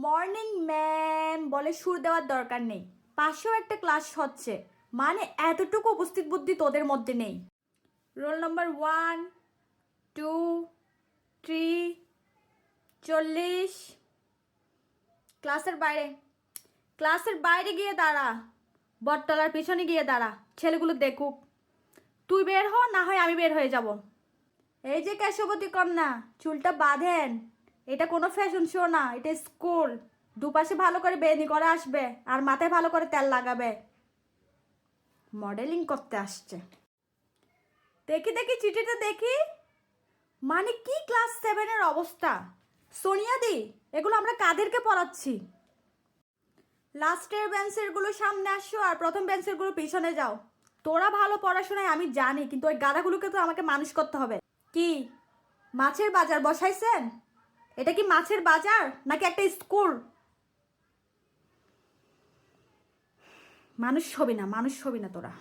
Morning ma'am বলে সুর দেওয়ার দরকার নেই, পাশেও একটা ক্লাস হচ্ছে, মানে এতটুকু উপস্থিত বুদ্ধি তোদের মধ্যে নেই। Roll number 1, 2, 3, 40। ক্লাসের বাইরে গিয়ে দাঁড়া, বটতলার পিছনে গিয়ে দাঁড়া, ছেলেগুলো দেখুক। তুই বের হ, না হয় আমি বের হয়ে যাব। এই যে কেশবতী কন্যা, চুলটা বাঁধেন, এটা কোনো ফ্যাশন শো না, এটা স্কুল। দুপাশে ভালো করে বেনি করে আসবে আর মাথায় ভালো করে তেল লাগাবে। মডেলিং করতে আসছে। দেখি দেখি চিঠিটা দেখি, মানে কি ক্লাস 7-এর অবস্থা। সোনিয়া দি, এগুলো আমরা কাদেরকে পড়াচ্ছি? লাস্টের বেঞ্চেরগুলো সামনে আসো আর প্রথম বেঞ্চেরগুলো পিছনে যাও। তোরা ভালো পড়াশোনায় আমি জানি, কিন্তু ওই গাধাগুলোকে তো আমাকে মানুষ করতে হবে। কি মাছের বাজার বসাইছেন? এটা কি মাছের বাজার নাকি একটা স্কুল? মানুষ হবি না তোরা।